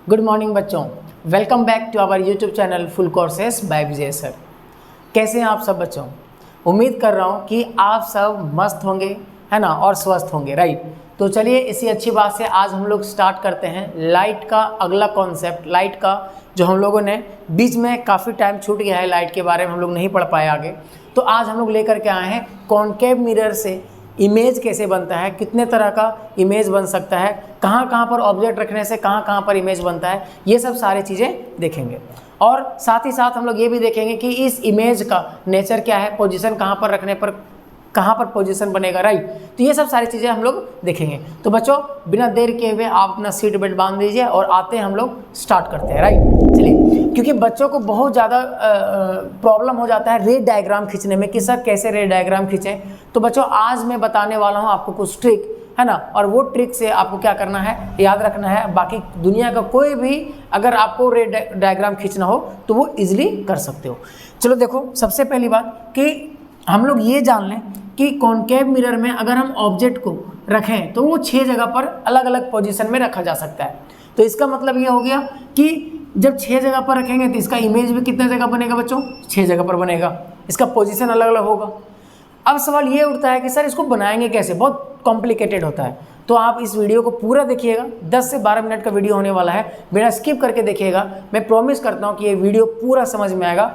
Good morning बच्चों, welcome back to our YouTube channel full courses by Vijay sir. कैसे हैं आप सब बच्चों? उम्मीद कर रहा हूं कि आप सब मस्त होंगे, है ना, और स्वस्थ होंगे, राइट। तो चलिए इसी अच्छी बात से आज हम लोग स्टार्ट करते हैं लाइट का अगला कॉन्सेप्ट। लाइट का जो हम लोगों ने बीच में काफ़ी टाइम छूट गया है, लाइट के बारे में हम लोग नहीं पढ़ पाए आगे। तो आज हम लोग लेकर के आए हैं कॉनकेव मिरर से इमेज कैसे बनता है, कितने तरह का इमेज बन सकता है, कहाँ कहाँ पर ऑब्जेक्ट रखने से कहाँ कहाँ पर इमेज बनता है, ये सब सारी चीज़ें देखेंगे। और साथ ही साथ हम लोग ये भी देखेंगे कि इस इमेज का नेचर क्या है, पोजीशन कहाँ पर रखने पर कहाँ पर पोजीशन बनेगा, राइट। तो ये सब सारी चीज़ें हम लोग देखेंगे। तो बच्चों बिना देर किए हुए आप अपना सीट बेल्ट बांध दीजिए और आते हैं हम लोग स्टार्ट करते हैं, राइट। चलिए, क्योंकि बच्चों को बहुत ज़्यादा प्रॉब्लम हो जाता है रे डायग्राम खींचने में कि सर कैसे रे डायग्राम खींचें। तो बच्चों आज मैं बताने वाला हूँ आपको कुछ ट्रिक, है ना, और वो ट्रिक से आपको क्या करना है, याद रखना है। बाकी दुनिया का कोई भी अगर आपको रे डायग्राम खींचना हो तो वो इजीली कर सकते हो। चलो देखो, सबसे पहली बात कि हम लोग ये जान लें कि कॉनकेव मिरर में अगर हम ऑब्जेक्ट को रखें तो वो 6 जगह पर अलग अलग पोजीशन में रखा जा सकता है। तो इसका मतलब ये हो गया कि जब 6 जगह पर रखेंगे तो इसका इमेज भी कितने जगह बनेगा बच्चों? 6 जगह पर बनेगा। इसका पोजीशन अलग अलग होगा। अब सवाल ये उठता है कि सर इसको बनाएंगे कैसे? बहुत कॉम्प्लिकेटेड होता है। तो आप इस वीडियो को पूरा देखिएगा, 10 से 12 मिनट का वीडियो होने वाला है, बिना स्किप करके देखिएगा। मैं प्रॉमिस करता हूँ कि ये वीडियो पूरा समझ में आएगा।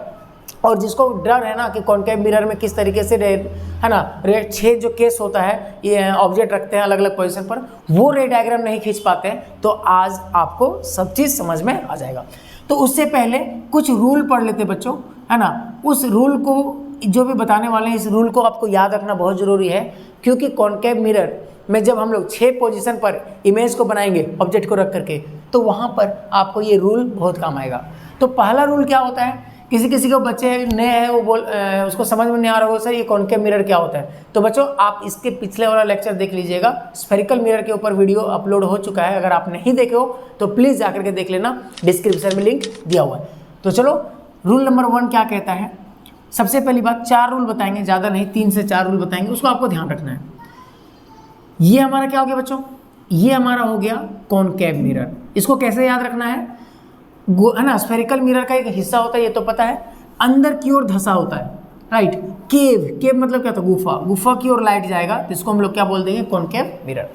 और जिसको डर है ना कि कॉनकेव मिरर में किस तरीके से है ना, 6 जो केस होता है, ये ऑब्जेक्ट रखते हैं अलग अलग पोजीशन पर, वो रे डायग्राम नहीं खींच पाते हैं, तो आज आपको सब चीज़ समझ में आ जाएगा। तो उससे पहले कुछ रूल पढ़ लेते बच्चों, है ना। उस रूल को जो भी बताने वाले हैं, इस रूल को आपको याद रखना बहुत ज़रूरी है, क्योंकि कॉनकेव मिरर में जब हम लोग 6 पोजीशन पर इमेज को बनाएंगे ऑब्जेक्ट को रख करके, तो वहाँ पर आपको ये रूल बहुत काम आएगा। तो पहला रूल क्या होता है, किसी को बच्चे नए हैं वो उसको समझ में नहीं आ रहा हो सर ये कॉनकेव मिरर क्या होता है। तो बच्चों आप इसके पिछले वाला लेक्चर देख लीजिएगा, स्फेरिकल मिरर के ऊपर वीडियो अपलोड हो चुका है। अगर आप नहीं देखे हो तो प्लीज़ जाकर के देख लेना, डिस्क्रिप्शन में लिंक दिया हुआ है। तो चलो, रूल नंबर 1 क्या कहता है। सबसे पहली बात, 4 रूल बताएंगे, ज़्यादा नहीं, 3 से 4 रूल बताएंगे, उसको आपको ध्यान रखना है। ये हमारा क्या हो गया बच्चों? ये हमारा हो गया कॉनकेव मिरर। इसको कैसे याद रखना है, है ना। स्फेरिकल मिरर का एक हिस्सा होता है, ये तो पता है, अंदर की ओर धंसा होता है, राइट। केव मतलब क्या था? गुफा की ओर लाइट जाएगा, तो इसको हम लोग क्या बोल देंगे? Concave mirror.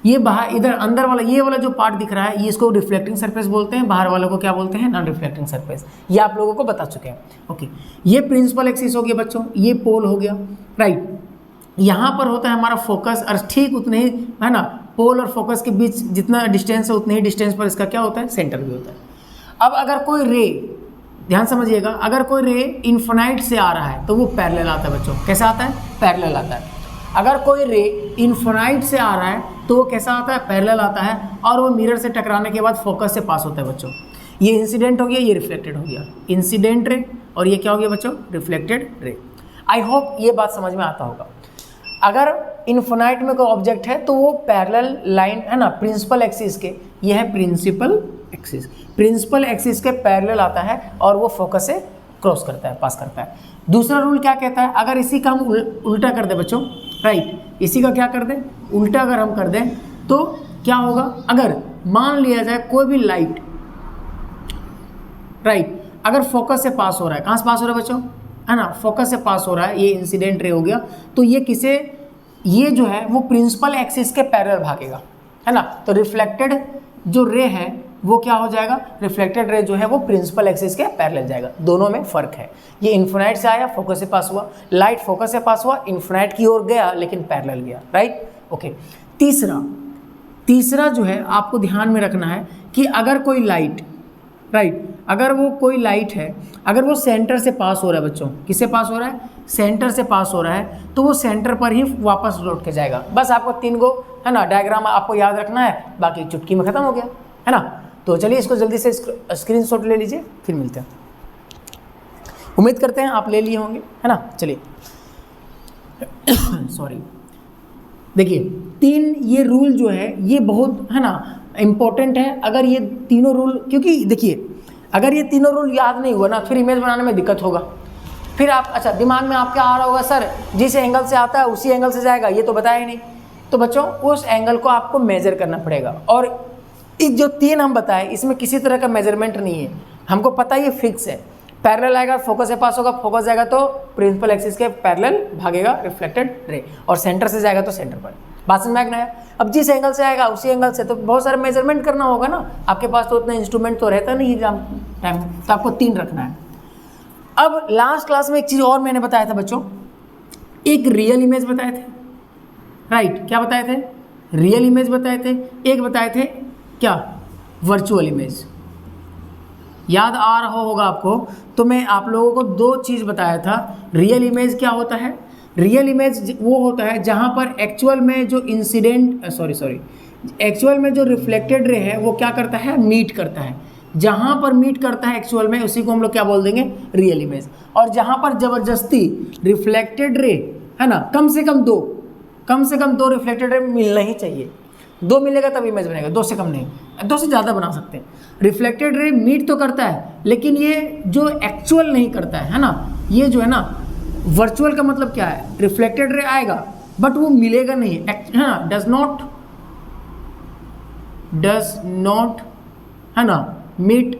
ये बाहर इधर अंदर वाला, ये वाला जो पार्ट दिख रहा है, ये इसको रिफ्लेक्टिंग सरफेस बोलते हैं, बाहर वालों को क्या बोलते हैं? Non reflecting surface. ये आप लोगों को बता चुके हैं, ओके। ये प्रिंसिपल एक्सिस हो गया बच्चों, ये पोल हो गया, राइट। यहाँ पर होता है हमारा फोकस, और ठीक उतने ही, है ना, पोल और फोकस के बीच जितना डिस्टेंस है उतने ही डिस्टेंस पर इसका क्या होता है? सेंटर भी होता है। अब अगर कोई रे, ध्यान समझिएगा, अगर कोई रे इन्फिनाइट से आ रहा है तो वो पैरेलल आता है बच्चों। कैसा आता है? पैरेलल आता है। अगर कोई रे इन्फिनाइट से आ रहा है तो वो कैसा आता है? पैरेलल आता है। और वो मिरर से टकराने के बाद फोकस से पास होता है बच्चों। ये इंसिडेंट हो गया, ये रिफ्लेक्टेड हो गया। इंसिडेंट रे, और ये क्या हो गया बच्चों? Reflected ray. आई होप ये बात समझ में आता होगा। अगर इन्फिनाइट में कोई ऑब्जेक्ट है तो वो पैरेलल लाइन, है ना, प्रिंसिपल एक्सिस के, ये है प्रिंसिपल एक्सिस, प्रिंसिपल एक्सिस के पैरेलल आता है और वो फोकस से क्रॉस करता है, पास करता है। दूसरा रूल क्या कहता है, अगर इसी का हम उल्टा कर दें बच्चों, राइट, इसी का क्या कर दें? उल्टा अगर हम कर दें तो क्या होगा? अगर मान लिया जाए कोई भी लाइट, राइट, अगर फोकस से पास हो रहा है, कहाँ से पास हो रहा है बच्चों? है ना, फोकस से पास हो रहा है, ये इंसिडेंट रे हो गया, तो ये जो है वो प्रिंसिपल एक्सिस के पैरेलल भागेगा, है ना। तो रिफ्लेक्टेड जो रे है वो क्या हो जाएगा? रिफ्लेक्टेड रे जो है वो प्रिंसिपल एक्सिस के पैरेलल जाएगा। दोनों में फर्क है। ये इन्फिनाइट से आया, फोकस से पास हुआ, लाइट फोकस से पास हुआ, इन्फिनाइट की ओर गया लेकिन पैरेलल गया, राइट, ओके। तीसरा जो है आपको ध्यान में रखना है कि अगर कोई लाइट, राइट, अगर वो कोई लाइट है, अगर वो सेंटर से पास हो रहा है बच्चों, किससे पास हो रहा है? सेंटर से पास हो रहा है, तो वो सेंटर पर ही वापस लौट के जाएगा। बस आपको 3 गो, है ना, डायग्राम आपको याद रखना है, बाकी चुटकी में खत्म हो गया, है ना। तो चलिए इसको जल्दी से स्क्रीनशॉट ले लीजिए, फिर मिलते हैं। उम्मीद करते हैं आप ले लिए होंगे, है ना। चलिए सॉरी, देखिए 3 ये रूल जो है ये बहुत, है ना, इम्पोर्टेंट है। अगर ये तीनों रूल, क्योंकि देखिए अगर ये तीनों रूल याद नहीं हुआ ना, फिर इमेज बनाने में दिक्कत होगा। फिर आप, अच्छा, दिमाग में आपके आ रहा होगा सर जिस एंगल से आता है उसी एंगल से जाएगा, ये तो बताया ही नहीं। तो बच्चों उस एंगल को आपको मेजर करना पड़ेगा। और इस जो 3 हम बताए इसमें किसी तरह का मेजरमेंट नहीं है, हमको पता है ये फिक्स है। पैरेलल आएगा फोकस से पास होगा, फोकस जाएगा तो प्रिंसिपल एक्सिस के पैरेलल भागेगा रिफ्लेक्टेड रे, और सेंटर से जाएगा तो सेंटर पर। बात समझ में आया? अब जिस एंगल से आएगा उसी एंगल से तो बहुत सारा मेजरमेंट करना होगा ना, आपके पास तो उतना इंस्ट्रूमेंट तो रहता नहीं एग्जाम टाइम, तो आपको 3 रखना है। अब लास्ट क्लास में एक चीज़ और मैंने बताया था बच्चों, एक रियल इमेज बताए थे, राइट? क्या बताए थे? रियल इमेज बताए थे, एक बताए थे क्या? Virtual image. याद आ रहा होगा आपको, तो मैं आप लोगों को 2 चीज़ बताया था। रियल इमेज क्या होता है? रियल इमेज वो होता है जहाँ पर एक्चुअल में जो एक्चुअल में जो रिफ्लेक्टेड रे है वो क्या करता है? मीट करता है। जहाँ पर मीट करता है एक्चुअल में उसी को हम लोग क्या बोल देंगे? Real image. और जहाँ पर ज़बरदस्ती रिफ्लेक्टेड रे है ना, कम से कम 2 रिफ्लेक्टेड रे मिलना ही चाहिए। 2 मिलेगा तब इमेज बनेगा, 2 से कम नहीं, 2 से ज़्यादा बना सकते हैं। रिफ्लेक्टेड रे मीट तो करता है लेकिन ये जो एक्चुअल नहीं करता है ना, ये जो है ना वर्चुअल का मतलब क्या है? रिफ्लेक्टेड रे आएगा बट वो मिलेगा नहीं, है ना, डज नॉट है ना मीट,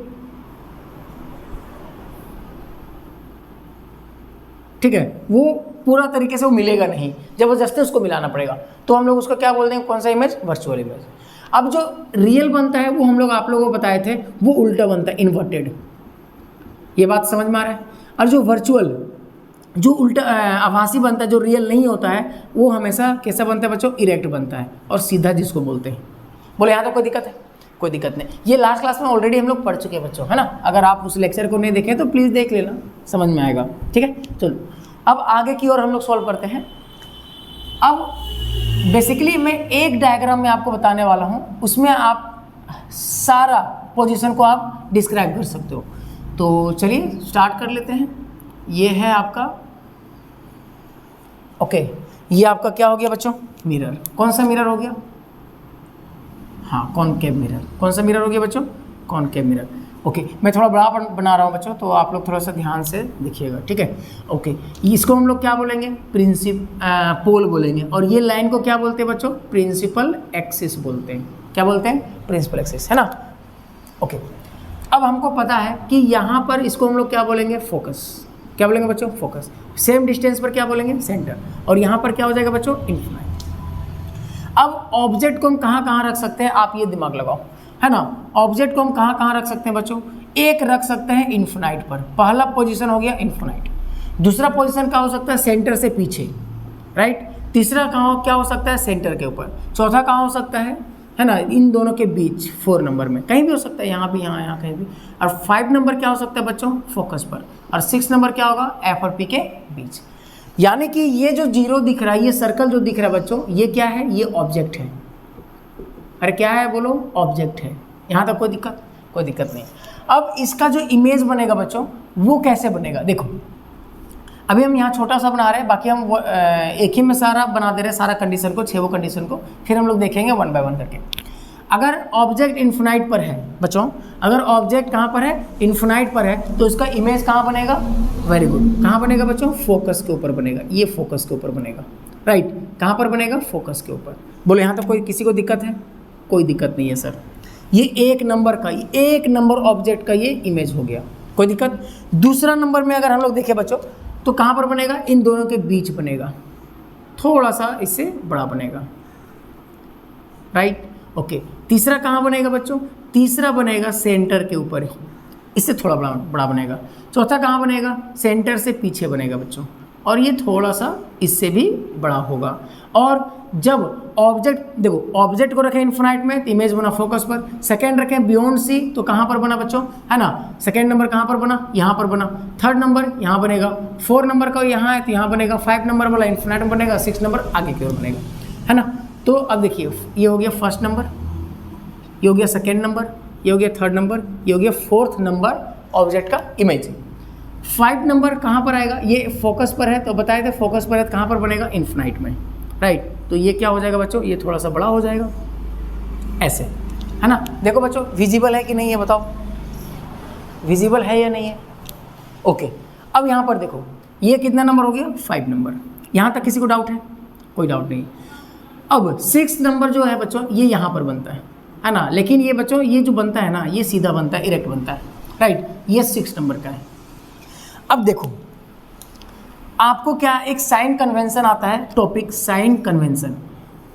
ठीक है, वो पूरा तरीके से वो मिलेगा नहीं, जबरदस्ती उसको मिलाना पड़ेगा, तो हम लोग उसको क्या बोल देंगे? कौन सा इमेज? Virtual image. अब जो रियल बनता है वो हम लोग आप लोगों को बताए थे, वो उल्टा बनता है, इन्वर्टेड। ये बात समझ में आ रहा है? और जो वर्चुअल, जो उल्टा आभासी बनता है, जो रियल नहीं होता है, वो हमेशा कैसा बनता है बच्चों? इरेक्ट बनता है और सीधा जिसको बोलते हैं। बोले यहाँ तो कोई दिक्कत है? कोई दिक्कत नहीं। ये लास्ट क्लास में ऑलरेडी हम लोग पढ़ चुके हैं बच्चों, है ना। अगर आप उस लेक्चर को नहीं देखें तो प्लीज़ देख लेना, समझ में आएगा। ठीक है, चलो अब आगे की ओर हम लोग सॉल्व करते हैं। अब बेसिकली मैं एक डायग्राम में आपको बताने वाला हूँ, उसमें आप सारा पोजीशन को आप डिस्क्राइब कर सकते हो। तो चलिए स्टार्ट कर लेते हैं। ये है आपका ये आपका क्या हो गया बच्चों? मिरर। कौन सा मिरर हो गया? हाँ, कॉनकेव मिरर। कौन सा मिरर हो गया बच्चों? Concave mirror. मैं थोड़ा बड़ा बना रहा हूँ बच्चों, तो आप लोग थोड़ा सा ध्यान से देखिएगा, ठीक है। इसको हम लोग क्या बोलेंगे? पोल बोलेंगे। और ये लाइन को क्या बोलते हैं बच्चों? प्रिंसिपल एक्सिस बोलते हैं। क्या बोलते हैं? प्रिंसिपल एक्सिस, है ना। अब हमको पता है कि यहाँ पर इसको हम लोग क्या बोलेंगे? फोकस। क्या बोलेंगे बच्चों? फोकस। सेम डिस्टेंस पर क्या बोलेंगे? सेंटर। और यहाँ पर क्या हो जाएगा बच्चों? इन्फिनाइट। अब ऑब्जेक्ट को हम कहाँ रख सकते हैं? आप ये दिमाग लगाओ, है ना। ऑब्जेक्ट को हम कहाँ रख सकते हैं बच्चों? एक रख सकते हैं इन्फिनाइट पर। पहला पोजीशन हो गया इन्फिनाइट। दूसरा पोजीशन क्या हो सकता है? सेंटर से पीछे, राइट। तीसरा क्या हो सकता है? सेंटर के ऊपर। चौथा कहाँ हो सकता है ना, इन दोनों के बीच 4 नंबर में कहीं भी हो सकता है, यहाँ भी, यहाँ कहीं भी। और 5 नंबर क्या हो सकता है बच्चों? फोकस पर। और 6 नंबर क्या होगा? एफ और पी के बीच। यानी कि ये जो 0 दिख रहा है, ये सर्कल जो दिख रहा है बच्चों, ये क्या है? ये ऑब्जेक्ट है। अरे क्या है बोलो? ऑब्जेक्ट है। यहाँ तक कोई दिक्कत नहीं। अब इसका जो इमेज बनेगा बच्चों, वो कैसे बनेगा? देखो अभी हम यहाँ छोटा सा बना रहे हैं, बाकी हम एक ही में सारा बना दे रहे हैं, सारा कंडीशन को, 6 कंडीशन को, फिर हम लोग देखेंगे 1 बाय 1 करके। अगर ऑब्जेक्ट इन्फिनाइट पर है बच्चों, अगर ऑब्जेक्ट कहाँ पर है? इन्फिनाइट पर है, तो इसका इमेज कहाँ बनेगा? Very good. कहाँ बनेगा बच्चों? फोकस के ऊपर बनेगा। ये फोकस के ऊपर बनेगा, राइट। कहाँ पर बनेगा? फोकस के ऊपर। बोलो यहाँ तक किसी को दिक्कत है? कोई दिक्कत नहीं है सर। ये एक नंबर ऑब्जेक्ट का ये इमेज हो गया, कोई दिक्कत। दूसरा नंबर में अगर हम लोग देखें बच्चों, तो कहाँ पर बनेगा? इन दोनों के बीच बनेगा, थोड़ा सा इससे बड़ा बनेगा, राइट। तीसरा कहाँ बनेगा बच्चों? तीसरा बनेगा सेंटर के ऊपर ही, इससे थोड़ा बड़ा बनेगा। चौथा कहाँ बनेगा? सेंटर से पीछे बनेगा बच्चों, और ये थोड़ा सा इससे भी बड़ा होगा। और जब ऑब्जेक्ट को रखें इन्फिनाइट में तो इमेज बना फोकस पर। सेकंड रखें बियॉन्ड सी, तो कहाँ पर बना बच्चों? है ना, सेकंड नंबर कहाँ पर बना? यहाँ पर बना। थर्ड नंबर यहाँ बनेगा। 4 नंबर का यहाँ है तो यहाँ बनेगा। 5 नंबर वाला इन्फिनाइट में बनेगा। 6 नंबर आगे की ओर बनेगा, है ना। तो अब देखिए, ये हो गया फर्स्ट नंबर, ये हो गया सेकेंड नंबर, ये हो गया थर्ड नंबर, ये हो गया 4th नंबर ऑब्जेक्ट का इमेज। 5 नंबर कहाँ पर आएगा? ये फोकस पर है, तो बताए थे फोकस पर है, कहाँ पर बनेगा? इन्फिनाइट में, राइट। तो ये क्या हो जाएगा बच्चों? ये थोड़ा सा बड़ा हो जाएगा, ऐसे, है ना। देखो बच्चों, विजिबल है कि नहीं है? बताओ, विजिबल है या नहीं है? अब यहाँ पर देखो, ये कितना नंबर हो गया? 5 नंबर। यहाँ तक किसी को डाउट है? कोई डाउट नहीं। अब 6 नंबर जो है बच्चों, ये यहाँ पर बनता है है ना, लेकिन ये बच्चों ये जो बनता है ना ये सीधा बनता है, इरेक्ट बनता है, राइट। ये 6 नंबर का है। अब देखो आपको क्या एक साइन कन्वेंशन आता है, टॉपिक साइन कन्वेंशन।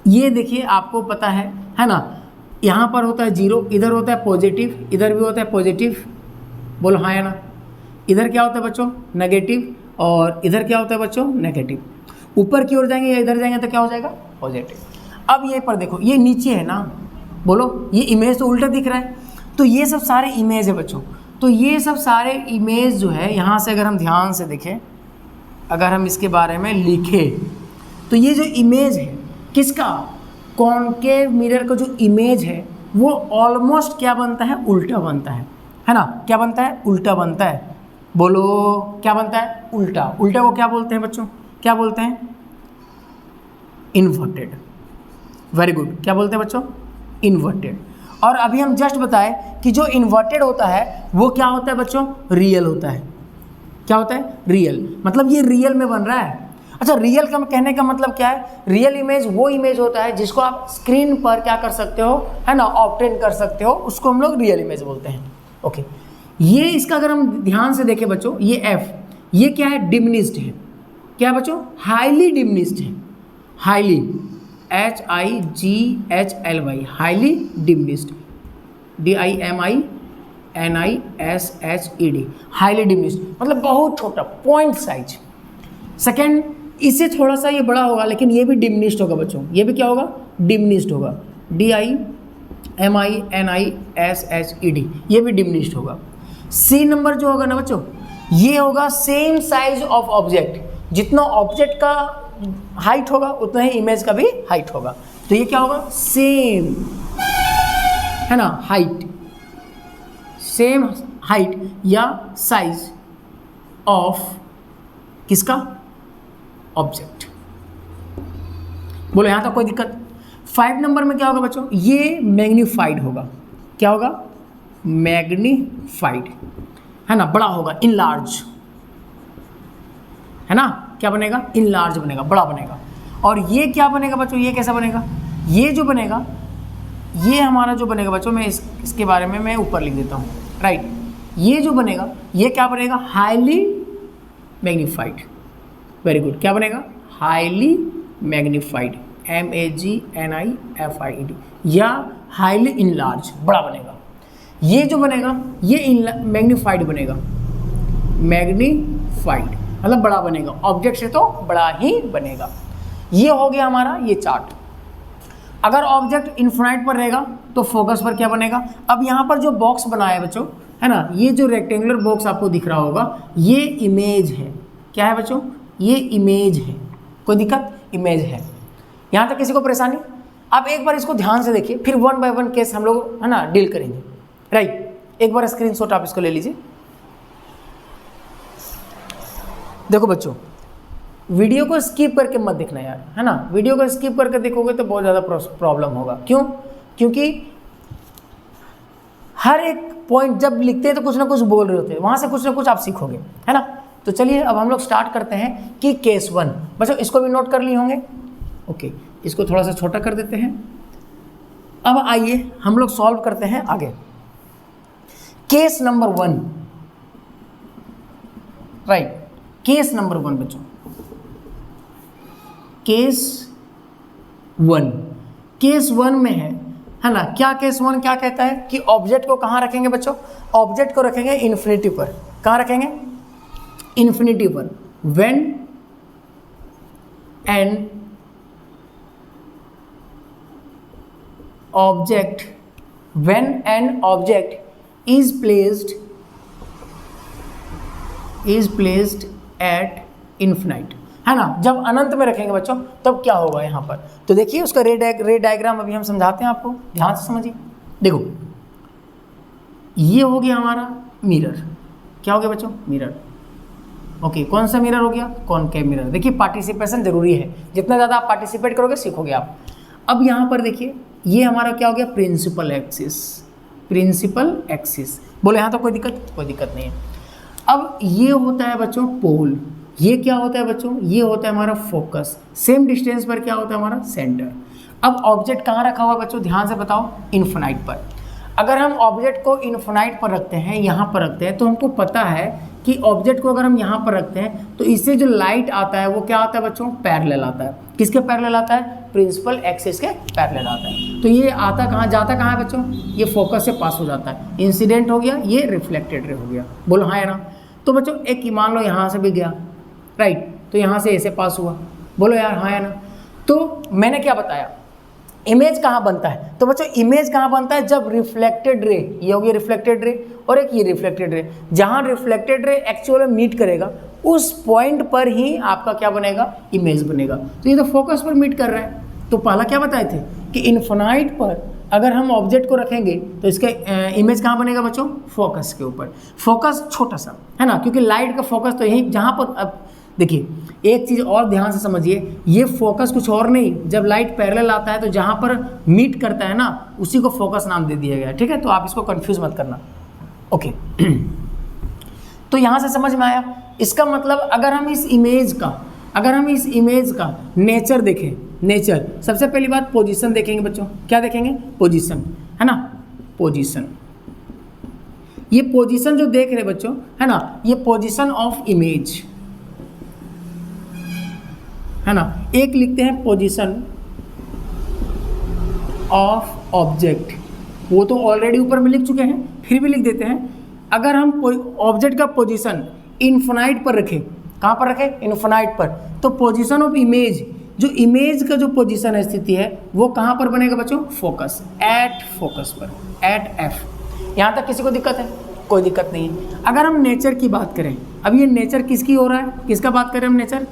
ये देखिए आपको पता है ना, यहाँ पर होता है 0, इधर होता है पॉजिटिव, इधर भी होता है पॉजिटिव, बोलो हाँ या ना। इधर क्या होता है बच्चों नेगेटिव, और इधर क्या होता है बच्चों नेगेटिव। ऊपर की ओर जाएंगे या इधर जाएंगे तो क्या हो जाएगा पॉजिटिव। अब ये पर देखो ये नीचे है ना, बोलो ये इमेज तो उल्टा दिख रहा है, तो ये सब सारे इमेज है बच्चों। तो ये सब सारे इमेज जो है यहाँ से अगर हम ध्यान से देखें, अगर हम इसके बारे में लिखें तो ये जो इमेज है किसका, कॉनकेव मिरर का जो इमेज है वो ऑलमोस्ट क्या बनता है, उल्टा बनता है ना। क्या बनता है, उल्टा बनता है। बोलो क्या बनता है, उल्टा। उल्टा को क्या बोलते हैं बच्चों, क्या बोलते हैं, इन्वर्टेड। वेरी गुड, क्या बोलते हैं बच्चों, इन्वर्टेड। और अभी हम जस्ट बताए कि जो इन्वर्टेड होता है वो क्या होता है बच्चों, रियल होता है। क्या होता है, रियल। मतलब ये रियल में बन रहा है। अच्छा, रियल का कहने का मतलब क्या है, रियल इमेज वो इमेज होता है जिसको आप स्क्रीन पर क्या कर सकते हो, है ना, ऑब्टेन कर सकते हो, उसको हम लोग रियल इमेज बोलते हैं। ओके, ये इसका अगर हम ध्यान से देखें बच्चों, ये एफ, ये क्या है, डिमिनिश्ड है। क्या है बच्चों, हाईली डिमिनिश्ड है। Highly, HIGHLY, highly diminished, DIMINISHED, highly diminished मतलब बहुत छोटा, पॉइंट साइज। सेकेंड, इससे थोड़ा सा ये बड़ा होगा लेकिन ये भी डिमिनिश्ड होगा बच्चों। ये भी क्या होगा, डिमिनिश्ड होगा, DIMINISHED, ये भी डिमिनिश्ड होगा। सी नंबर जो होगा ना बच्चों, ये होगा सेम साइज ऑफ ऑब्जेक्ट। जितना ऑब्जेक्ट का हाइट होगा उतना ही इमेज का भी हाइट होगा। तो ये क्या होगा, सेम, है ना, हाइट, सेम हाइट या साइज ऑफ किसका, ऑब्जेक्ट। बोलो यहाँ तक कोई दिक्कत। 5 नंबर में क्या होगा बच्चों, ये मैग्नीफाइड होगा। क्या होगा, मैग्नीफाइड, है ना, बड़ा होगा, इनलार्ज, है ना। क्या बनेगा, इनलार्ज बनेगा, बड़ा बनेगा। और ये क्या बनेगा बच्चों, ये कैसा बनेगा, ये जो बनेगा, ये हमारा जो बनेगा बच्चों, मैं इसके बारे में मैं ऊपर लिख देता हूँ, राइट। ये जो बनेगा ये क्या बनेगा, हाईली मैग्नीफाइड। वेरी गुड, क्या बनेगा, हाईली मैग्नीफाइड, MAGNIFIED, या हाईली इनलार्ज, बड़ा बनेगा। ये जो बनेगा ये मैग्नीफाइड बनेगा, मैग्नीफाइड मतलब बड़ा बनेगा, ऑब्जेक्ट से तो बड़ा ही बनेगा। ये हो गया हमारा ये चार्ट। अगर ऑब्जेक्ट इन्फिनाइट पर रहेगा तो फोकस पर क्या बनेगा। अब यहाँ पर जो बॉक्स बनाया है बच्चों, है ना, ये जो रेक्टेंगुलर बॉक्स आपको दिख रहा होगा ये इमेज है। क्या है बच्चों, ये इमेज है। कोई दिक्कत, इमेज है। यहाँ तक किसी को परेशानी। अब एक बार इसको ध्यान से देखिए, फिर 1 बाय 1 केस हम लोग, है ना, डील करेंगे, राइट। एक बार स्क्रीनशॉट आप इसको ले लीजिए। देखो बच्चों, वीडियो को स्किप करके मत देखना यार, है ना। वीडियो को स्किप करके देखोगे तो बहुत ज़्यादा प्रॉब्लम होगा। क्यों, क्योंकि हर एक पॉइंट जब लिखते हैं तो कुछ ना कुछ बोल रहे होते हैं, वहाँ से कुछ ना कुछ आप सीखोगे, है ना। तो चलिए अब हम लोग स्टार्ट करते हैं कि केस 1। बच्चों इसको भी नोट कर लिए होंगे, ओके। इसको थोड़ा सा छोटा कर देते हैं। अब आइए हम लोग सॉल्व करते हैं आगे। Case number 1, right. Case number 1 बच्चों, केस 1, केस 1 में है ना। क्या केस 1 क्या कहता है कि ऑब्जेक्ट को कहाँ रखेंगे बच्चों, ऑब्जेक्ट को रखेंगे इन्फिनिटी पर। कहाँ रखेंगे, इन्फिनिटी पर। When an object, when an object is placed at infinite, है ना। जब अनंत में रखेंगे बच्चों तब क्या होगा यहाँ पर। तो देखिए उसका रे डायग्राम अभी हम समझाते हैं आपको, ध्यान से समझिए। देखो ये हो गया हमारा मिरर। क्या हो गया बच्चों, मिरर। ओके, कौन सा मिरर हो गया, कॉनकेव मिरर। देखिए पार्टिसिपेशन जरूरी है, जितना ज़्यादा आप पार्टिसिपेट करोगे सीखोगे आप। अब यहाँ पर देखिए ये हमारा क्या हो गया, प्रिंसिपल एक्सिस। प्रिंसिपल एक्सिस, बोले यहाँ तो कोई दिक्कत नहीं है। अब ये होता है बच्चों पोल। ये क्या होता है बच्चों, ये होता है हमारा फोकस। सेम डिस्टेंस पर क्या होता है हमारा सेंटर। अब ऑब्जेक्ट कहाँ रखा हुआ बच्चों, ध्यान से बताओ, इन्फिनाइट पर। अगर हम ऑब्जेक्ट को इन्फिनाइट पर रखते हैं, यहाँ पर रखते हैं, तो हमको पता है कि ऑब्जेक्ट को अगर हम यहाँ पर रखते हैं तो इससे जो लाइट आता है वो क्या आता है बच्चों, पैरेलल आता है। किसके पैरेलल आता है, प्रिंसिपल एक्सिस के पैरेलल आता है। तो ये आता कहाँ, जाता कहाँ है बच्चों, ये फोकस से पास हो जाता है। इंसिडेंट हो गया, ये रिफ्लेक्टेड रे हो गया। बोलो हाँ या ना। तो बच्चों एक मान लो यहाँ से भी गया, राइट, तो यहाँ से ऐसे पास हुआ। बोलो यार हाँ या ना। तो मैंने क्या बताया, इमेज कहाँ बनता है, तो बच्चों इमेज कहाँ बनता है, जब रिफ्लेक्टेड रे, ये होगी रिफ्लेक्टेड रे और एक ये रिफ्लेक्टेड रे, जहाँ रिफ्लेक्टेड रे एक्चुअल में मीट करेगा उस पॉइंट पर ही आपका क्या बनेगा, इमेज बनेगा। तो ये तो फोकस पर मीट कर रहा है। तो पहला क्या बताए थे कि इन्फिनाइट पर अगर हम ऑब्जेक्ट को रखेंगे तो इसका इमेज कहाँ बनेगा बच्चों, फोकस के ऊपर। फोकस छोटा सा है ना, क्योंकि लाइट का फोकस तो यही जहाँ पर, अब देखिए एक चीज़ और ध्यान से समझिए, ये फोकस कुछ और नहीं, जब लाइट पैरेलल आता है तो जहाँ पर मीट करता है ना उसी को फोकस नाम दे दिया गया है, ठीक है। तो आप इसको कंफ्यूज मत करना, ओके। तो यहाँ से समझ में आया। इसका मतलब अगर हम इस इमेज का नेचर देखें, नेचर, सबसे पहली बात पोजीशन देखेंगे बच्चों। क्या देखेंगे, पोजीशन, है ना, पोजीशन। ये पोजीशन जो देख रहे बच्चों, है ना, ये पोजीशन ऑफ इमेज, है ना। एक लिखते हैं पोजीशन ऑफ ऑब्जेक्ट, वो तो ऑलरेडी ऊपर में लिख चुके हैं, फिर भी लिख देते हैं। अगर हम ऑब्जेक्ट का पोजीशन इन्फिनाइट पर रखें, कहाँ पर रखें, इन्फिनाइट पर, तो पोजीशन ऑफ इमेज, जो इमेज का जो पोजीशन है, स्थिति है, वो कहाँ पर बनेगा बच्चों, फोकस, एट फोकस पर, एट एफ। यहाँ तक किसी को दिक्कत है, कोई दिक्कत नहीं है। अगर हम नेचर की बात करें, अब ये नेचर किसकी हो रहा है, किसका बात करें हम, नेचर,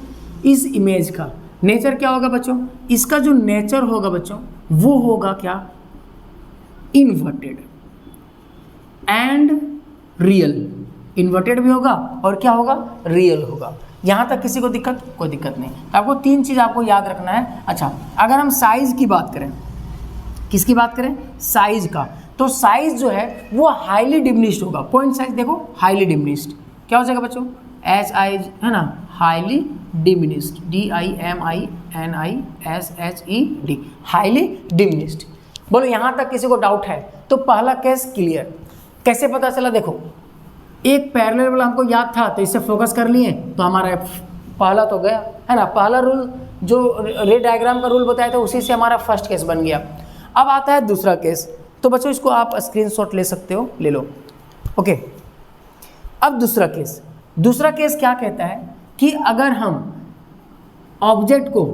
इस इमेज का नेचर क्या होगा बच्चों, इसका जो नेचर होगा बच्चों वो होगा क्या, इन्वर्टेड एंड रियल। इन्वर्टेड भी होगा और क्या होगा, रियल होगा। यहाँ तक किसी को दिक्कत, कोई दिक्कत नहीं। तो आपको तीन चीज़ आपको याद रखना है। अच्छा, अगर हम साइज की बात करें, किसकी बात करें, साइज का, तो साइज जो है वो हाईली डिमिनिश्ड होगा। पॉइंट साइज देखो, हाईली डिमिनिश्ड, क्या हो जाएगा बच्चों, एच आई, है ना, highly diminished, DIMINISHED, highly diminished. बोलो यहाँ तक किसी को डाउट है, तो पहला केस क्लियर। कैसे पता चला, देखो एक पैरेलल वाला हमको याद था तो इससे फोकस कर लिए तो हमारा पहला तो गया, है ना। पहला रूल जो रे डायग्राम का रूल बताया था उसी से हमारा फर्स्ट केस बन गया। अब आता है दूसरा केस, तो बच्चों इसको आप स्क्रीनशॉट ले सकते हो, ले लो, ओके। अब दूसरा केस क्या कहता है कि अगर हम ऑब्जेक्ट को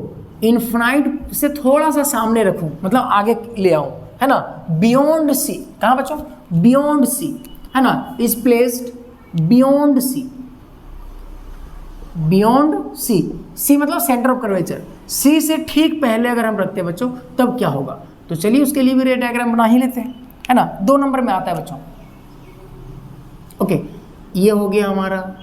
इन्फिनाइट से थोड़ा सा सामने रखूं, मतलब आगे ले आऊं, है ना, बियॉन्ड सी, कहाँ बच्चों, बियॉन्ड सी, है ना, is placed beyond C, beyond C, C मतलब सेंटर ऑफ कर्वेचर, सी से ठीक पहले अगर हम रखते हैं बच्चों तब क्या होगा। तो चलिए उसके लिए भी रे डायग्राम बना ही लेते हैं, है ना। 2 नंबर में आता है बच्चों, ओके। ये हो गया हमारा,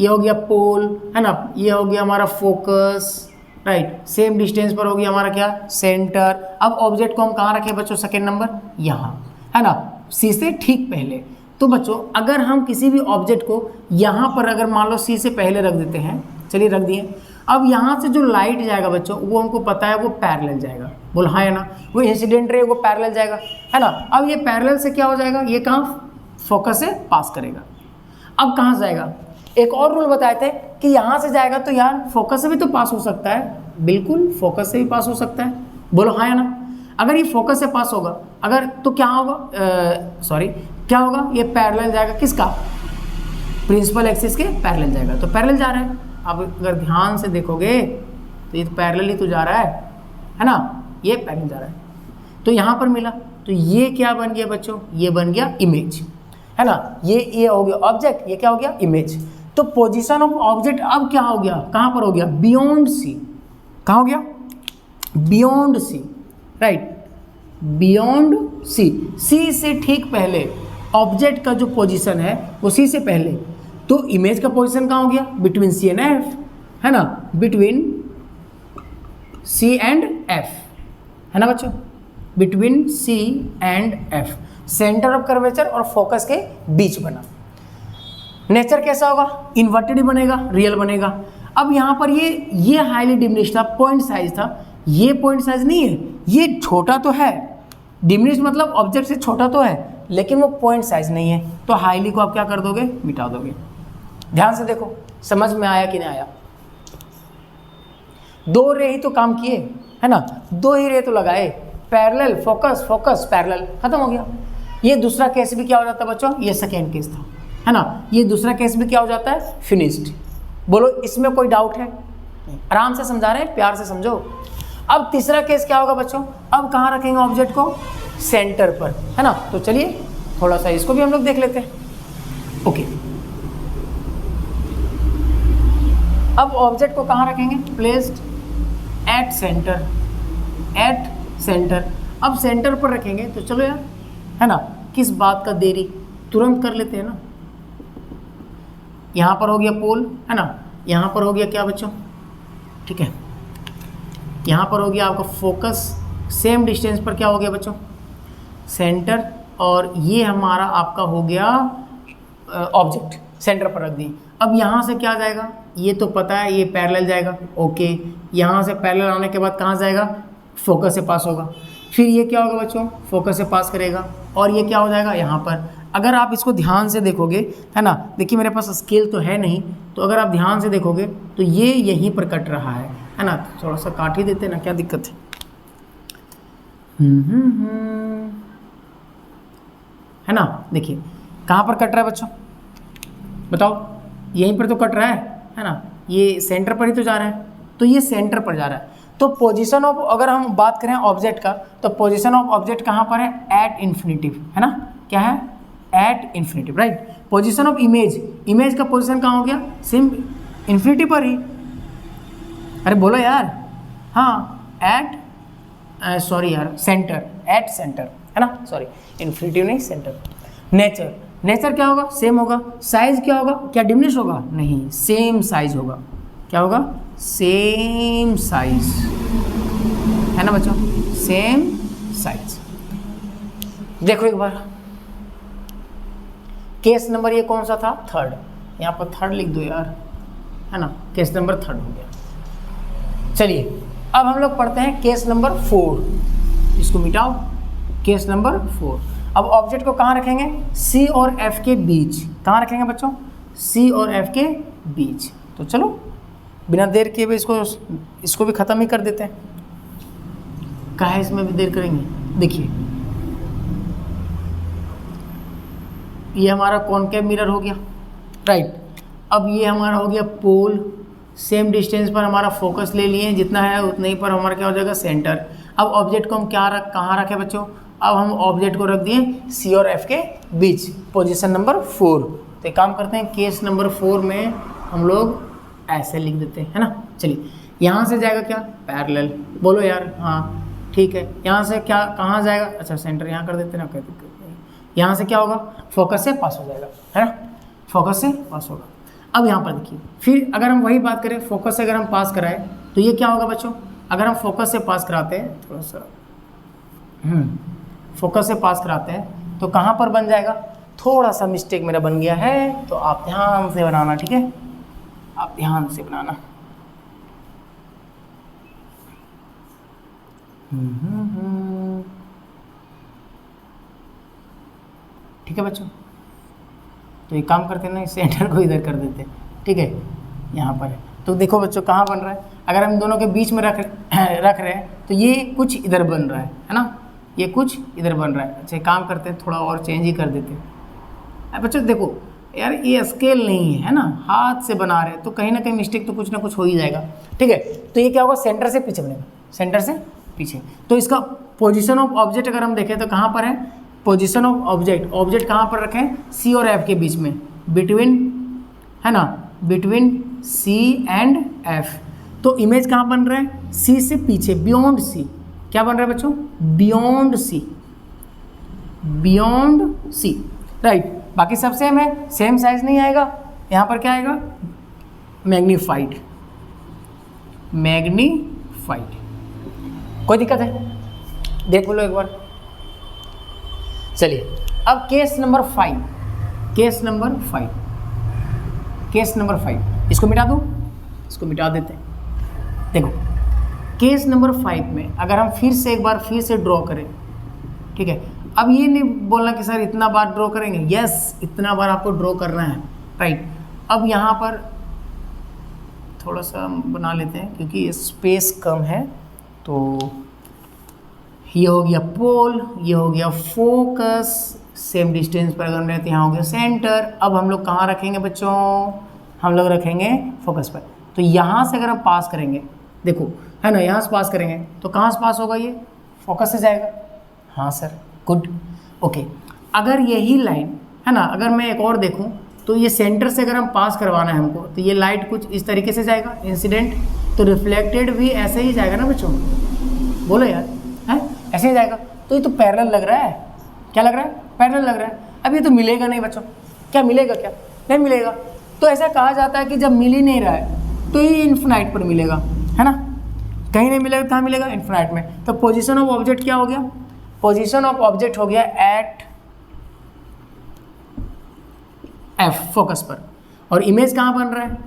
ये हो गया पोल, है ना, ये हो गया हमारा फोकस, राइट। सेम डिस्टेंस पर हो गया हमारा क्या, सेंटर। अब ऑब्जेक्ट को हम कहाँ रखें बच्चों, सेकेंड नंबर यहाँ, है ना, सी से ठीक पहले। तो बच्चों अगर हम किसी भी ऑब्जेक्ट को यहाँ पर अगर मान लो सी से पहले रख देते हैं, चलिए रख दिए। अब यहाँ से जो लाइट जाएगा बच्चों वो हमको पता है वो पैरेलल जाएगा, बोल हाँ है ना, वो इंसिडेंट रे वो पैरेलल जाएगा, है ना। अब ये पैरेलल से क्या हो जाएगा, ये कहाँ, फोकस से पास करेगा। अब कहाँ जाएगा, एक और रूल बताए थे कि यहाँ से जाएगा तो यार फोकस से भी तो पास हो सकता है, बिल्कुल फोकस से भी पास हो सकता है, बोलो हाँ या ना। अगर ये फोकस से पास होगा अगर, तो क्या होगा, क्या होगा, ये पैरेलल जाएगा किसका, प्रिंसिपल एक्सिस के पैरेलल जाएगा। तो पैरेलल जा रहा है, अब अगर ध्यान से देखोगे तो ये पैरेलल ही तो जा रहा है ना, ये पैरेलल जा रहा है। तो यहाँ पर मिला, तो ये क्या बन गया बच्चों, ये बन गया इमेज, है ना। ये हो गया ऑब्जेक्ट, ये क्या हो गया, इमेज। तो पोजीशन ऑफ ऑब्जेक्ट अब क्या हो गया, कहाँ पर हो गया, बियॉन्ड सी, कहाँ हो गया, beyond C, right, beyond C, C से ठीक पहले ऑब्जेक्ट का जो पोजीशन है वो सी से पहले। तो इमेज का पोजीशन कहाँ हो गया, बिटवीन सी एंड एफ, है ना, बिटवीन सी एंड एफ, है ना बच्चों, between C and F, centre of curvature और फोकस के बीच बना। नेचर कैसा होगा, इन्वर्टेड ही बनेगा, रियल बनेगा। अब यहाँ पर ये हाईली डिमिनिश्ड था, पॉइंट साइज था, ये पॉइंट साइज नहीं है, ये छोटा तो है, डिमिनिश मतलब ऑब्जेक्ट से छोटा तो है, लेकिन वो पॉइंट साइज नहीं है, तो हाईली को आप क्या कर दोगे, मिटा दोगे। ध्यान से देखो, समझ में आया कि नहीं आया? 2 रे ही तो काम किए, है ना, 2 ही रे तो लगाए, पैरेलल, फोकस, फोकस, पैरेलल, खत्म हो गया। ये दूसरा केस भी क्या हो जाता है बच्चों, ये सेकेंड केस था, है ना, ये दूसरा केस भी क्या हो जाता है, फिनिश्ड। बोलो इसमें कोई डाउट है? आराम से समझा रहे हैं, प्यार से समझो। अब तीसरा केस क्या होगा बच्चों, अब कहाँ रखेंगे ऑब्जेक्ट को, सेंटर पर, है ना। तो चलिए थोड़ा सा इसको भी हम लोग देख लेते हैं। ओके, अब ऑब्जेक्ट को कहाँ रखेंगे, placed at centre, at centre. अब सेंटर पर रखेंगे तो चलो यार, है ना, किस बात का देरी, तुरंत कर लेते हैं ना। यहाँ पर हो गया पोल, है ना, यहाँ पर हो गया क्या बच्चों, ठीक है, यहाँ पर हो गया आपका फोकस, सेम डिस्टेंस पर क्या हो गया बच्चों, सेंटर, और ये हमारा आपका हो गया ऑब्जेक्ट, सेंटर पर रख दी। अब यहाँ से क्या जाएगा, ये तो पता है, ये पैरेलल जाएगा, ओके, यहाँ से पैरेलल आने के बाद कहाँ जाएगा, फोकस से पास होगा, फिर ये क्या होगा बच्चों, फोकस से पास करेगा, और ये क्या हो जाएगा यहाँ पर। अगर आप इसको ध्यान से देखोगे, है ना, देखिए मेरे पास स्केल तो है नहीं, तो अगर आप ध्यान से देखोगे तो ये यहीं पर कट रहा है ना, थोड़ा सा काट ही देते ना, क्या दिक्कत है। है ना, देखिए कहाँ पर कट रहा है बच्चों, बताओ, यहीं पर तो कट रहा है ना, ये सेंटर पर ही तो जा रहा है, तो ये सेंटर पर जा रहा है। तो पोजीशन ऑफ, अगर हम बात करें ऑब्जेक्ट का, तो पोजीशन ऑफ ऑब्जेक्ट कहाँ पर है, एट इन्फिनिटिव, है ना, क्या है, at infinitive, right. Position of image, image का पोजीशन कहाँ हो गया, सेम इन्फिनिटी पर ही, अरे बोलो यार, हाँ, एट, सॉरी यार, सेंटर, एट सेंटर, है ना, सॉरी, इन्फिनिटिव नहीं, सेंटर। नेचर, नेचर क्या होगा, सेम होगा। साइज क्या होगा, क्या डिमिनिश होगा, नहीं, सेम साइज होगा, क्या होगा, सेम साइज, है ना बच्चों, सेम साइज। देखो एक बार केस नंबर ये कौन सा था, थर्ड, यहाँ पर थर्ड लिख दो यार, है ना, केस नंबर थर्ड हो गया। चलिए अब हम लोग पढ़ते हैं केस नंबर 4, इसको मिटाओ, केस नंबर 4। अब ऑब्जेक्ट को कहाँ रखेंगे, C और F के बीच, कहाँ रखेंगे बच्चों, C और F के बीच। तो चलो बिना देर किए हुए इसको भी ख़त्म ही कर देते हैं, काहे इसमें भी देर करेंगे। देखिए ये हमारा कॉनकेव मिरर हो गया, राइट। अब ये हमारा हो गया पोल, सेम डिस्टेंस पर हमारा फोकस ले लिए, जितना है उतने ही पर हमारा क्या हो जाएगा, सेंटर। अब ऑब्जेक्ट को हम कहाँ रखें बच्चों, अब हम ऑब्जेक्ट को रख दिए C और F के बीच, पोजीशन नंबर 4। तो एक काम करते हैं, केस नंबर 4 में हम लोग ऐसे लिख देते हैं, है ना। चलिए यहाँ से जाएगा क्या, पैरेलल, बोलो यार, हाँ ठीक है। यहाँ से क्या, कहाँ जाएगा, अच्छा सेंटर यहाँ कर देते ना, कोई दिक्कत नहीं। यहाँ से क्या होगा, फोकस से पास हो जाएगा, है ना, फोकस से पास होगा। अब यहाँ पर देखिए, फिर अगर हम वही बात करें, फोकस से अगर हम पास कराएं तो ये क्या होगा बच्चों, अगर हम फोकस से पास कराते हैं, थोड़ा सा फोकस से पास कराते हैं तो कहाँ पर बन जाएगा, थोड़ा सा मिस्टेक मेरा बन गया है, तो आप ध्यान से बनाना, ठीक है, आप ध्यान से बनाना। ठीक है बच्चों, तो एक काम करते हैं ना, सेंटर को इधर कर देते हैं, ठीक है, यहाँ पर है। तो देखो बच्चों कहाँ बन रहा है, अगर हम दोनों के बीच में रख रहे हैं तो ये कुछ इधर बन रहा है ना, ये कुछ इधर बन रहा है। अच्छा काम करते हैं, थोड़ा और चेंज ही कर देते हैं। बच्चों देखो यार, ये स्केल नहीं है ना, हाथ से बना रहे हैं तो कहीं ना कहीं मिस्टेक तो कुछ ना कुछ हो ही जाएगा, ठीक है। तो ये क्या होगा, सेंटर से पीछे बनेगा, सेंटर से पीछे। तो इसका पोजीशन ऑफ ऑब्जेक्ट अगर हम देखें तो कहाँ पर है, पोजीशन ऑफ ऑब्जेक्ट, ऑब्जेक्ट कहाँ पर रखें, C और F के बीच में, बिटवीन, है ना, बिटवीन C एंड F। तो इमेज कहाँ बन रहा है, C से पीछे, बियॉन्ड C, क्या बन रहा है बच्चों, beyond C, beyond C, right. बाकी सब सेम है, सेम साइज नहीं आएगा, यहाँ पर क्या आएगा, मैग्नीफाइड, मैग्नीफाइड। कोई दिक्कत है, देख लो एक बार। चलिए अब case number 5, case number 5, case number 5, इसको मिटा दूँ, इसको मिटा देते हैं। देखो केस नंबर 5 में अगर हम फिर से एक बार फिर से ड्रॉ करें, ठीक है, अब ये नहीं बोलना कि सर इतना बार ड्रॉ करेंगे, यस इतना बार आपको ड्रॉ करना है, राइट। अब यहाँ पर थोड़ा सा बना लेते हैं क्योंकि स्पेस कम है, तो ये हो गया पोल, ये हो गया फोकस, सेम डिस्टेंस पर अगर हम रहते हैं, यहाँ हो गया सेंटर। अब हम लोग कहाँ रखेंगे बच्चों, हम लोग रखेंगे फोकस पर। तो यहाँ से अगर हम पास करेंगे, देखो है ना, यहाँ से पास करेंगे तो कहाँ से पास होगा, ये फोकस से जाएगा, हाँ सर गुड ओके। अगर यही लाइन है ना, अगर मैं एक और देखूँ तो ये सेंटर से अगर हम पास करवाना है हमको, तो ये लाइट कुछ इस तरीके से जाएगा इंसिडेंट, तो रिफ्लेक्टेड भी ऐसे ही जाएगा ना बच्चों, बोलो यार, है ऐसे ही जाएगा। तो ये तो पैरेलल लग रहा है, क्या लग रहा है, पैरेलल लग रहा है। अब ये तो मिलेगा नहीं बच्चों, क्या मिलेगा, क्या नहीं मिलेगा। तो ऐसा कहा जाता है कि जब मिल ही नहीं रहा है तो ये इन्फिनाइट पर मिलेगा, है ना, कहीं नहीं मिलेगा, कहाँ मिलेगा, इन्फिनाइट में। तो पोजीशन ऑफ ऑब्जेक्ट क्या हो गया, पोजीशन ऑफ ऑब्जेक्ट हो गया एट एफ, फोकस पर। और इमेज कहाँ बन रहा है,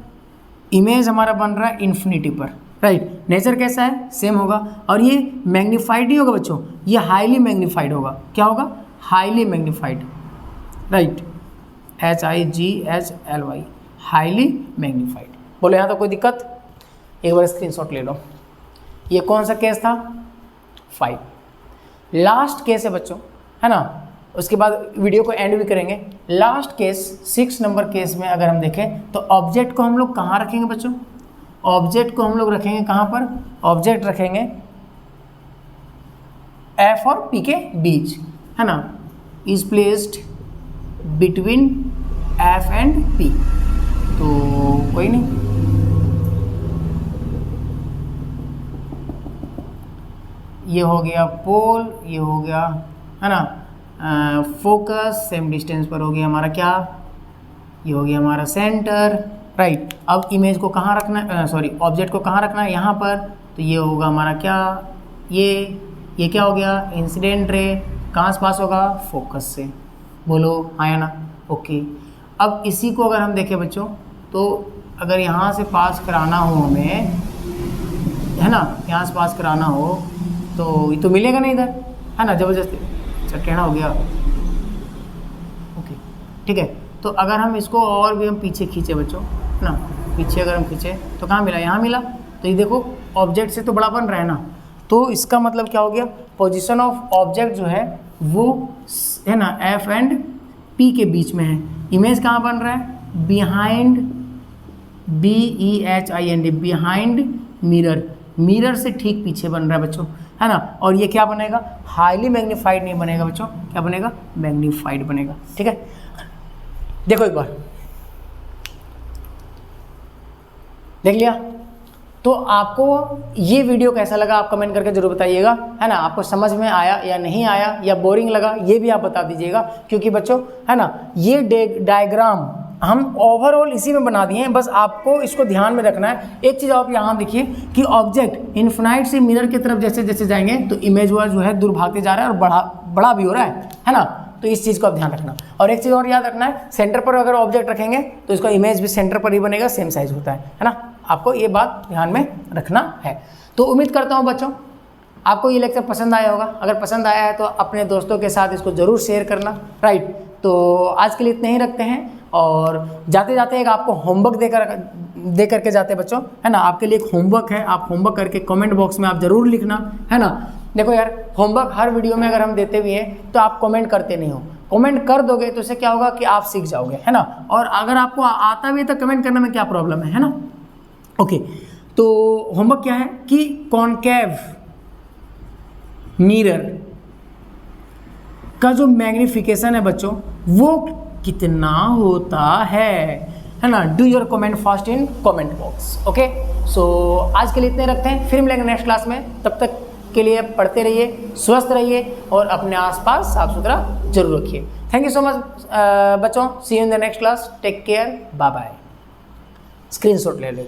इमेज हमारा बन रहा है इन्फिनिटी पर, राइट। नेचर कैसा है, सेम होगा। और ये मैग्नीफाइड नहीं होगा बच्चों, ये हाईली मैग्नीफाइड होगा, क्या होगा, highly magnified, right, HIGHLY, highly magnified. बोलो यहाँ तो कोई दिक्कत, एक बार स्क्रीनशॉट ले लो। ये कौन सा केस था, 5, लास्ट केस है बच्चों, है ना, उसके बाद वीडियो को एंड भी करेंगे। लास्ट केस 6 नंबर केस में अगर हम देखें तो ऑब्जेक्ट को हम लोग कहाँ रखेंगे बच्चों, ऑब्जेक्ट को हम लोग रखेंगे कहाँ पर, ऑब्जेक्ट रखेंगे F और P के बीच, है ना, is placed between F and P। तो कोई नहीं, ये हो गया पोल, ये हो गया, है ना, फोकस, सेम डिस्टेंस पर हो गया हमारा क्या, ये हो गया हमारा सेंटर, राइट। अब इमेज को कहाँ रखना है, सॉरी ऑब्जेक्ट को कहाँ रखना है, यहाँ पर। तो ये होगा हमारा क्या, ये क्या हो गया, इंसिडेंट रे, कहाँ से पास होगा, फोकस से, बोलो हाँ या ना, ओके। अब इसी को अगर हम देखें बच्चों, तो अगर यहाँ से पास कराना हो हमें, है ना, यहाँ से पास कराना हो तो ये तो मिलेगा नहीं इधर, है ना, ज़बरदस्ती, अच्छा टेढ़ा हो गया, ओके ठीक है। तो अगर हम इसको और भी हम पीछे खींचे बच्चों, है ना, पीछे अगर हम खींचे तो कहाँ मिला, यहाँ मिला। तो ये देखो ऑब्जेक्ट से तो बड़ा बन रहा है ना, तो इसका मतलब क्या हो गया, पोजीशन ऑफ ऑब्जेक्ट जो है वो, है ना, F एंड P के बीच में है। इमेज कहाँ बन रहा है, behind, BEHIND, behind mirror, mirror से ठीक पीछे बन रहा है बच्चों, है ना। और ये क्या बनेगा, हाईली मैग्नीफाइड नहीं बनेगा बच्चों, क्या बनेगा, मैग्नीफाइड बनेगा, ठीक है। देखो एक बार देख लिया, तो आपको ये वीडियो कैसा लगा आप कमेंट करके जरूर बताइएगा, है ना, आपको समझ में आया या नहीं आया या बोरिंग लगा ये भी आप बता दीजिएगा। क्योंकि बच्चों, है ना, ये डायग्राम हम ओवरऑल इसी में बना दिए हैं, बस आपको इसको ध्यान में रखना है। एक चीज़ आप यहाँ देखिए कि ऑब्जेक्ट इन्फिनाइट से मिरर की तरफ जैसे जैसे जाएंगे तो इमेज वाला जो है दूर भागते जा रहा है और बड़ा भी हो रहा है ना। तो इस चीज़ को आप ध्यान रखना। और एक चीज़ और याद रखना है, सेंटर पर अगर ऑब्जेक्ट रखेंगे तो इसका इमेज भी सेंटर पर ही बनेगा, सेम साइज होता है ना। आपको ये बात ध्यान में रखना है। तो उम्मीद करता हूँ बच्चों आपको ये लेक्चर पसंद आया होगा। अगर पसंद आया है तो अपने दोस्तों के साथ इसको ज़रूर शेयर करना, राइट। तो आज के लिए इतने ही रखते हैं, और जाते जाते एक आपको होमवर्क दे करके जाते बच्चों, है ना। आपके लिए एक होमवर्क है, आप होमवर्क करके कमेंट बॉक्स में आप ज़रूर लिखना, है ना। देखो यार, होमवर्क हर वीडियो में अगर हम देते भी हैं तो आप कमेंट करते नहीं हो। कमेंट कर दोगे तो इससे क्या होगा कि आप सीख जाओगे, है ना। और अगर आपको आता भी है तो कमेंट करने में क्या प्रॉब्लम है ना। ओके, तो होमवर्क क्या है कि कॉनकेव मिरर का जो मैग्निफिकेशन है बच्चों वो कितना होता है ना। Do your comment fast in comment box. Okay, so आज के लिए इतने रखते हैं, फिर मिलेंगे नेक्स्ट क्लास में। तब तक के लिए पढ़ते रहिए, स्वस्थ रहिए और अपने आसपास साफ सुथरा जरूर रखिए। थैंक यू सो मच बच्चों, see you in the next class, take care, bye bye. Screenshot ले लो।